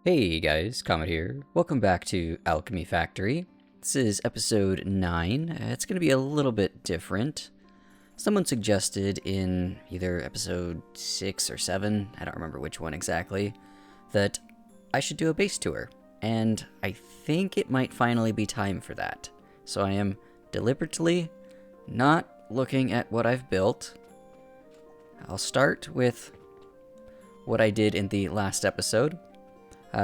Hey guys, Comet here. Welcome back to Alchemy Factory. This is episode 9. It's going to be a little bit different. Someone suggested in either episode 6 or 7, I don't remember which one exactly, that I should do a base tour. And I think it might finally be time for that. So I am deliberately not looking at what I've built. I'll start with what I did in the last episode.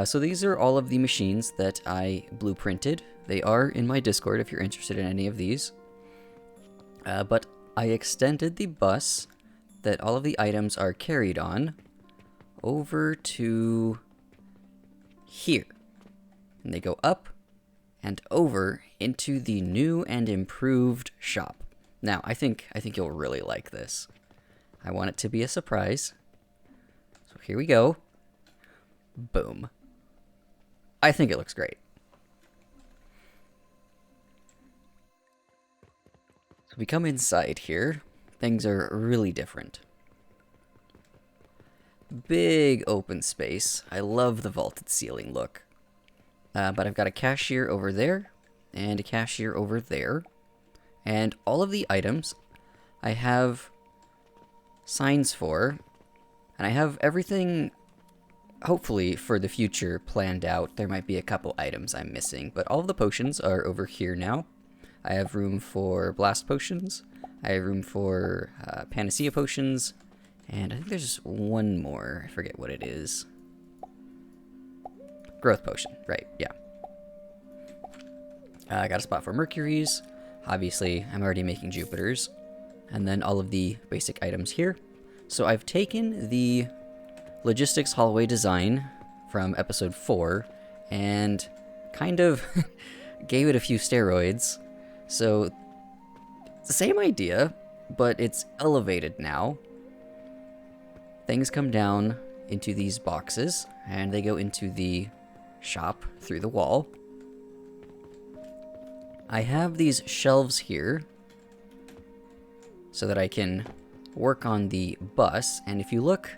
So these are all of the machines that I blueprinted. They are in my Discord if you're interested in any of these. But I extended the bus that all of the items are carried on over to here. And they go up and over into the new and improved shop. Now, I think you'll really like this. I want it to be a surprise. So here we go. Boom. I think it looks great. So we come inside here. Things are really different. Big open space. I love the vaulted ceiling look. But I've got a cashier over there and a cashier over there. And all of the items I have signs for. And I have everything, hopefully, for the future planned out. There might be a couple items I'm missing, but all of the potions are over here now. I have room for blast potions. I have room for panacea potions. And I think there's one more. I forget what it is. Growth potion, right, yeah. I got a spot for Mercury's. Obviously, I'm already making Jupiter's. And then all of the basic items here. So I've taken the logistics hallway design from episode 4 and kind of gave it a few steroids. So it's the same idea, but it's elevated now. Things come down into these boxes and they go into the shop through the wall. I have these shelves here so that I can work on the bus, and if you look,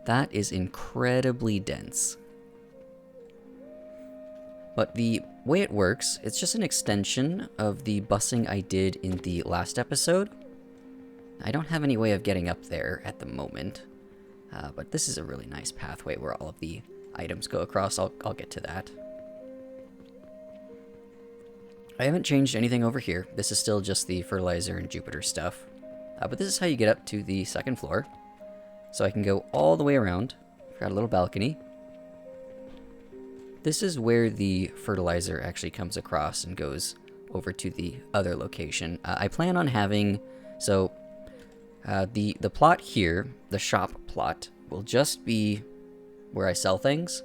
that is incredibly dense. But the way it works, it's just an extension of the busing I did in the last episode. I don't have any way of getting up there at the moment, but this is a really nice pathway where all of the items go across. I'll get to that. I haven't changed anything over here. This is still just the fertilizer and Jupiter stuff. But this is how you get up to the second floor. So I can go all the way around. I've got a little balcony. This is where the fertilizer actually comes across and goes over to the other location. I plan on having... So, the plot here, the shop plot, will just be where I sell things.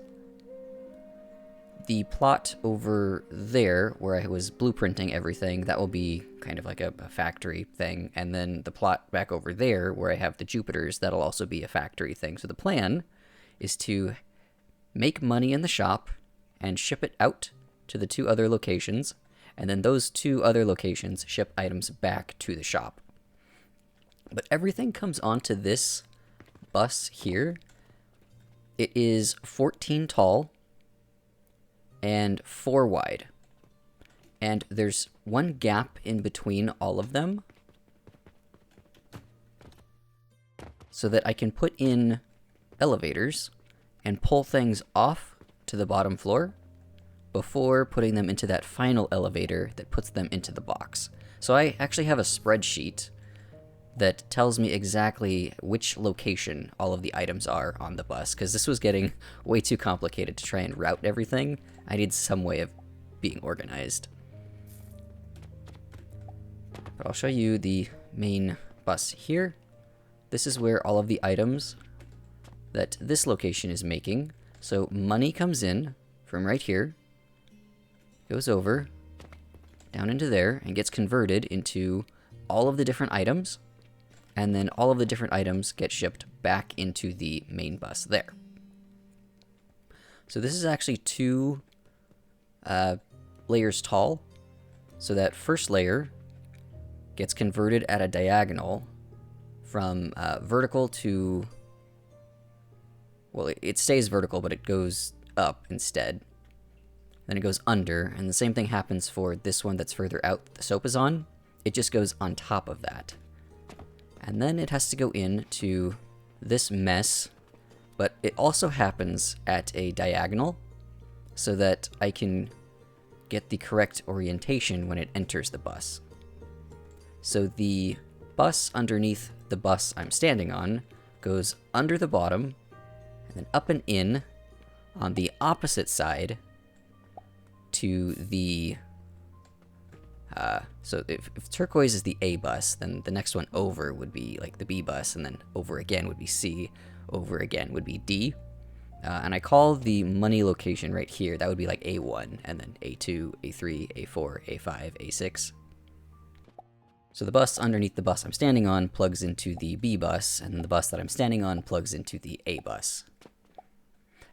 The plot over there, where I was blueprinting everything, that will be kind of like a factory thing. And then the plot back over there, where I have the Jupiters, that'll also be a factory thing. So the plan is to make money in the shop and ship it out to the 2 other locations. And then those 2 other locations ship items back to the shop. But everything comes onto this bus here. It is 14 tall and 4 wide. And there's one gap in between all of them so that I can put in elevators and pull things off to the bottom floor before putting them into that final elevator that puts them into the box. So I actually have a spreadsheet that tells me exactly which location all of the items are on the bus, because this was getting way too complicated to try and route everything. I need some way of being organized. But I'll show you the main bus here. This is where all of the items that this location is making. So money comes in from right here, goes over, down into there, and gets converted into all of the different items. And then all of the different items get shipped back into the main bus there. So this is actually 2 layers tall. So that first layer gets converted at a diagonal from vertical to... Well, it stays vertical, but it goes up instead. Then it goes under, and the same thing happens for this one that's further out that the soap is on. It just goes on top of that. And then it has to go into this mess, but it also happens at a diagonal so that I can get the correct orientation when it enters the bus. So the bus underneath the bus I'm standing on goes under the bottom, and then up and in on the opposite side to the... so if turquoise is the A bus, then the next one over would be like the B bus, and then over again would be C, over again would be D. And I call the money location right here, that would be like A1, and then A2, A3, A4, A5, A6. So the bus underneath the bus I'm standing on plugs into the B bus, and the bus that I'm standing on plugs into the A bus.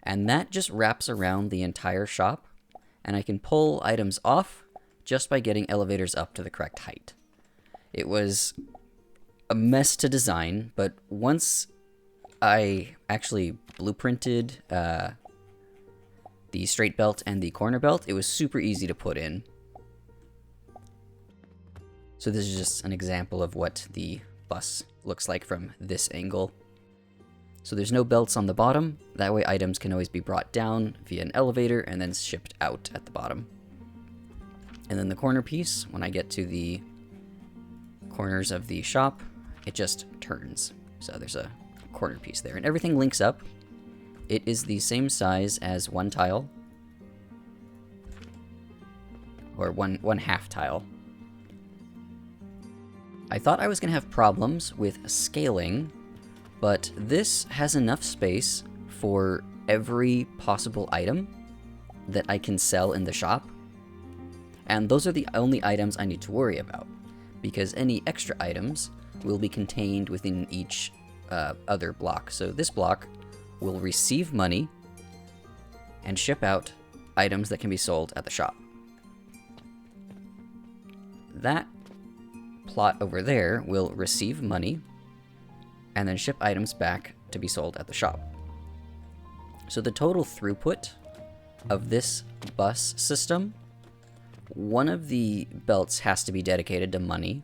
And that just wraps around the entire shop, and I can pull items off just by getting elevators up to the correct height. It was a mess to design, but once I actually blueprinted the straight belt and the corner belt, it was super easy to put in. So this is just an example of what the bus looks like from this angle. So there's no belts on the bottom, that way items can always be brought down via an elevator and then shipped out at the bottom. And then the corner piece, when I get to the corners of the shop, it just turns. So there's a corner piece there, and everything links up. It is the same size as one tile, or one half tile. I thought I was going to have problems with scaling, but this has enough space for every possible item that I can sell in the shop. And those are the only items I need to worry about, because any extra items will be contained within each other block. So this block will receive money and ship out items that can be sold at the shop. That plot over there will receive money and then ship items back to be sold at the shop. So the total throughput of this bus system, one of the belts has to be dedicated to money,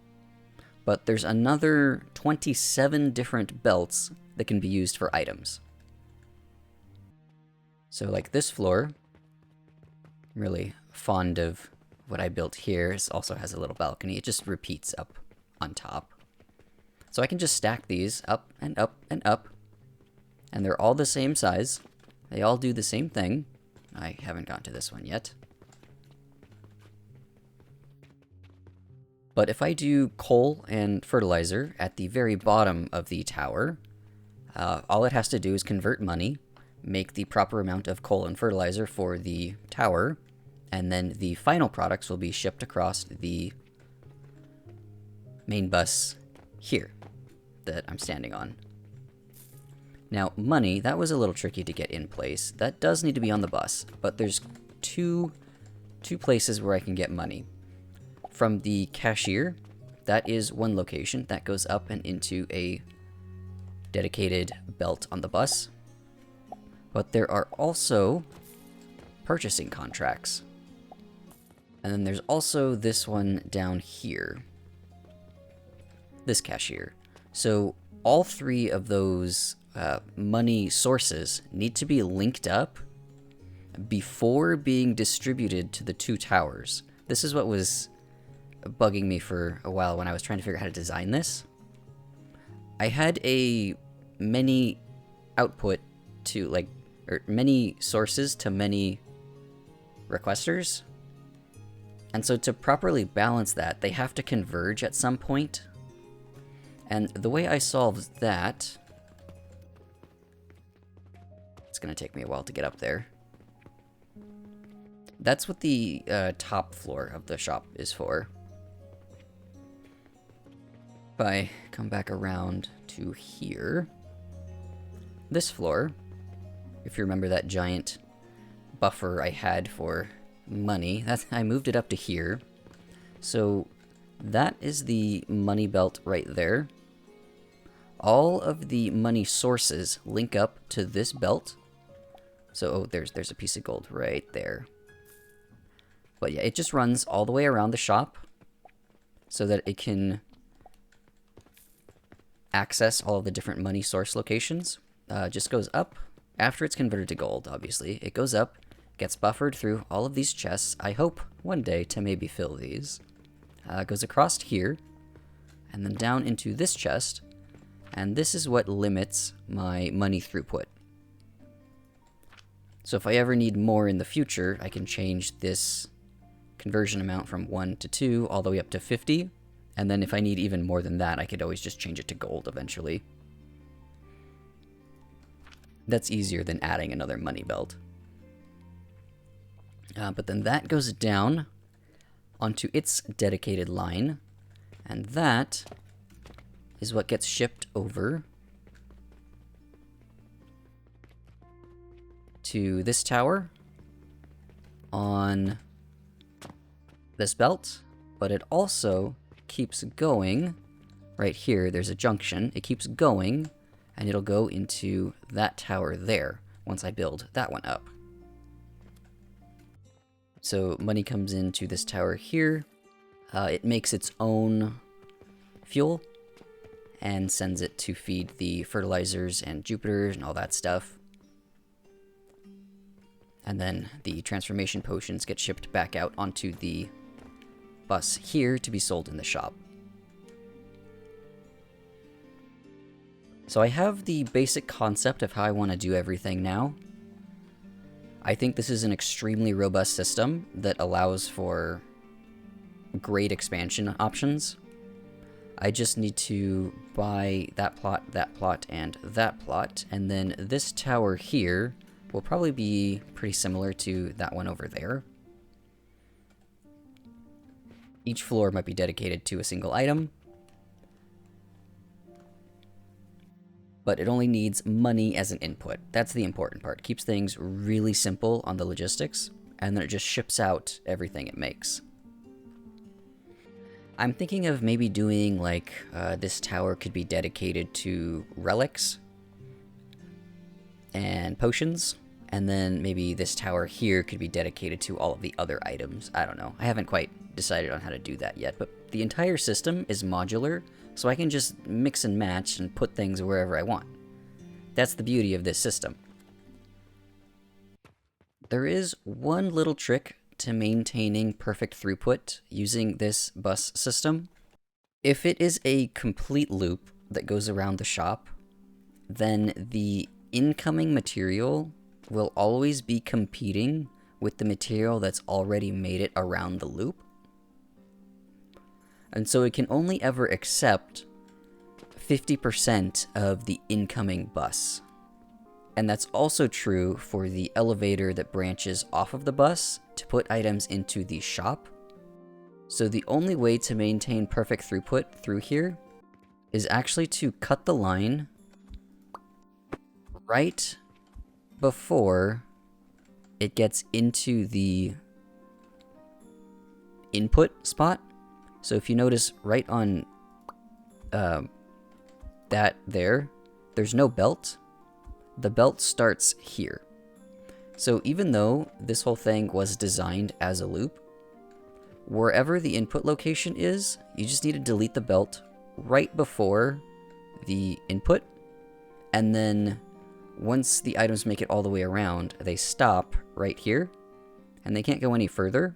but there's another 27 different belts that can be used for items. So like this floor, I'm really fond of what I built here. It also has a little balcony. It just repeats up on top. So I can just stack these up and up and up, and they're all the same size. They all do the same thing. I haven't gotten to this one yet. But if I do coal and fertilizer at the very bottom of the tower, all it has to do is convert money, make the proper amount of coal and fertilizer for the tower, and then the final products will be shipped across the main bus here that I'm standing on. Now, money, that was a little tricky to get in place. That does need to be on the bus, but there's two places where I can get money. From the cashier, that is one location. That goes up and into a dedicated belt on the bus. But there are also purchasing contracts. And then there's also this one down here. This cashier. So all three of those money sources need to be linked up before being distributed to the two towers. This is what was bugging me for a while when I was trying to figure out how to design this. I had a many output to or many sources to many requesters. And so to properly balance that, they have to converge at some point. And the way I solved that, it's going to take me a while to get up there. That's what the top floor of the shop is for. If I come back around to here, this floor, if you remember that giant buffer I had for money, I moved it up to here. So that is the money belt right there. All of the money sources link up to this belt, So, oh, there's a piece of gold right there. But yeah, it just runs all the way around the shop so that it can access all of the different money source locations. Just goes up after it's converted to gold, obviously. It goes up, gets buffered through all of these chests. I hope one day to maybe fill these. Goes across here, and then down into this chest, and this is what limits my money throughput. So if I ever need more in the future, I can change this conversion amount from 1 to 2 all the way up to 50, and then if I need even more than that, I could always just change it to gold eventually. That's easier than adding another money belt. But then that goes down onto its dedicated line, and that is what gets shipped over to this tower on this belt, but it also keeps going right here. There's a junction. It keeps going, and it'll go into that tower there once I build that one up. So money comes into this tower here. It makes its own fuel and sends it to feed the fertilizers and Jupiters and all that stuff. And then the transformation potions get shipped back out onto the bus here to be sold in the shop. So I have the basic concept of how I want to do everything now. I think this is an extremely robust system that allows for great expansion options. I just need to buy that plot, and that plot, and then this tower here will probably be pretty similar to that one over there. Each floor might be dedicated to a single item, but it only needs money as an input. That's the important part. It keeps things really simple on the logistics, and then it just ships out everything it makes. I'm thinking of maybe doing like this tower could be dedicated to relics and potions, and then maybe this tower here could be dedicated to all of the other items. I don't know. I haven't quite decided on how to do that yet, but the entire system is modular, so I can just mix and match and put things wherever I want. That's the beauty of this system. There is one little trick to maintaining perfect throughput using this bus system. If it is a complete loop that goes around the shop, then the incoming material will always be competing with the material that's already made it around the loop. And so it can only ever accept 50% of the incoming bus. And that's also true for the elevator that branches off of the bus to put items into the shop. So the only way to maintain perfect throughput through here is actually to cut the line right before it gets into the input spot. So if you notice right on that there's no belt. The belt starts here. So even though this whole thing was designed as a loop, wherever the input location is, you just need to delete the belt right before the input, and then once the items make it all the way around, they stop right here, and they can't go any further.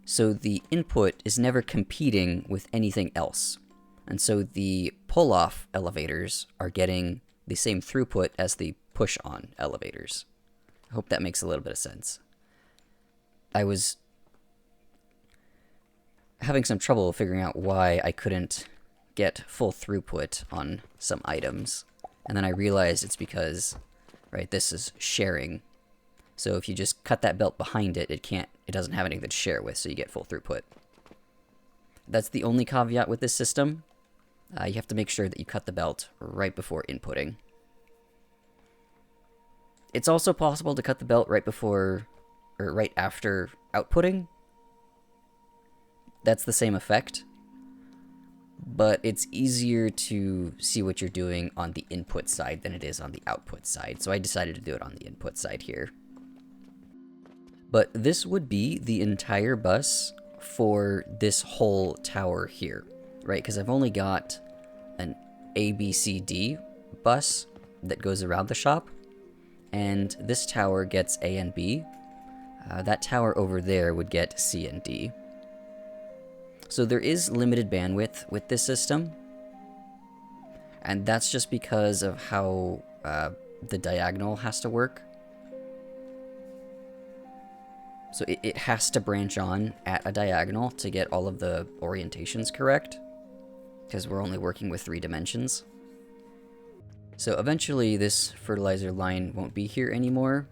So the input is never competing with anything else. And so the pull-off elevators are getting the same throughput as the push-on elevators. I hope that makes a little bit of sense. I was having some trouble figuring out why I couldn't get full throughput on some items. And then I realized it's because, right, this is sharing. So if you just cut that belt behind it, it doesn't have anything to share with, so you get full throughput. That's the only caveat with this system. You have to make sure that you cut the belt right before inputting. It's also possible to cut the belt right before, or right after outputting. That's the same effect. but it's easier to see what you're doing on the input side than it is on the output side, so I decided to do it on the input side here. But this would be the entire bus for this whole tower here, right? Because I've only got an ABCD bus that goes around the shop, and this tower gets A and B. That tower over there would get C and D. So there is limited bandwidth with this system, and that's just because of how the diagonal has to work. So it has to branch on at a diagonal to get all of the orientations correct, because we're only working with 3 dimensions. So eventually this fertilizer line won't be here anymore.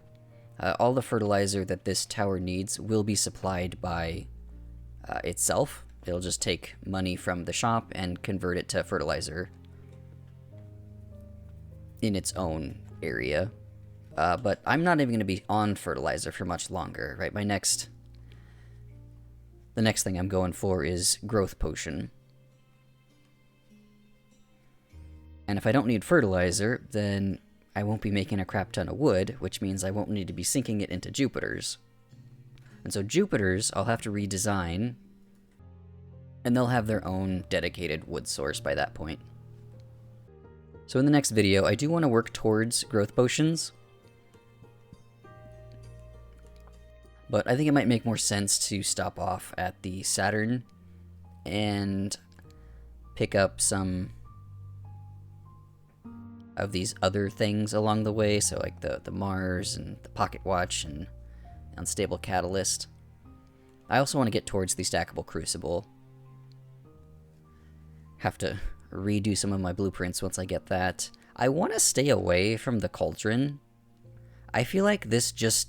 All the fertilizer that this tower needs will be supplied by itself. It'll just take money from the shop and convert it to fertilizer in its own area. But I'm not even going to be on fertilizer for much longer, right? The next thing I'm going for is growth potion. And if I don't need fertilizer, then I won't be making a crap ton of wood, which means I won't need to be sinking it into Jupiters. And so Jupiters I'll have to redesign, and they'll have their own dedicated wood source by that point. So in the next video, I do want to work towards growth potions, but I think it might make more sense to stop off at the Saturn and pick up some of these other things along the way, so like the Mars and the Pocket Watch and Unstable Catalyst. I also want to get towards the Stackable Crucible. Have to redo some of my blueprints once I get that. I want to stay away from the Cauldron. I feel like this just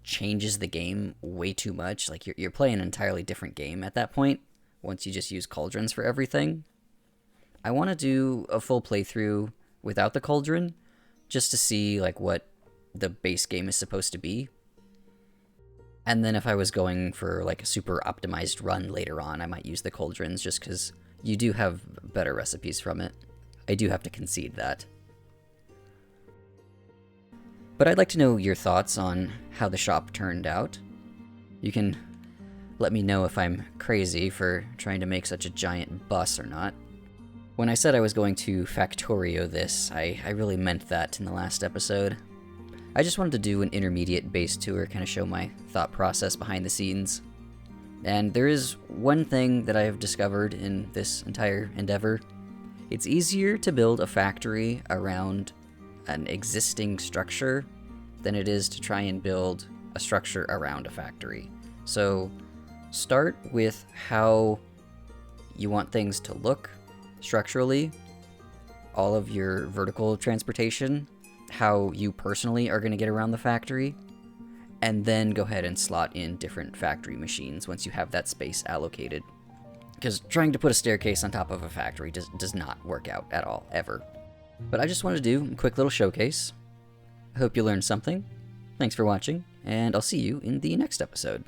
changes the game way too much. Like you're playing an entirely different game at that point once you just use Cauldrons for everything. I want to do a full playthrough without the Cauldron, just to see like what the base game is supposed to be. And then if I was going for like a super optimized run later on, I might use the Cauldrons just because you do have better recipes from it. I do have to concede that. But I'd like to know your thoughts on how the shop turned out. You can let me know if I'm crazy for trying to make such a giant bus or not. When I said I was going to Factorio this, I really meant that in the last episode. I just wanted to do an intermediate base tour, kind of show my thought process behind the scenes. And there is one thing that I have discovered in this entire endeavor. It's easier to build a factory around an existing structure than it is to try and build a structure around a factory. So start with how you want things to look structurally, all of your vertical transportation, how you personally are going to get around the factory, and then go ahead and slot in different factory machines once you have that space allocated. Because trying to put a staircase on top of a factory does not work out at all, ever. But I just wanted to do a quick little showcase. I hope you learned something. Thanks for watching, and I'll see you in the next episode.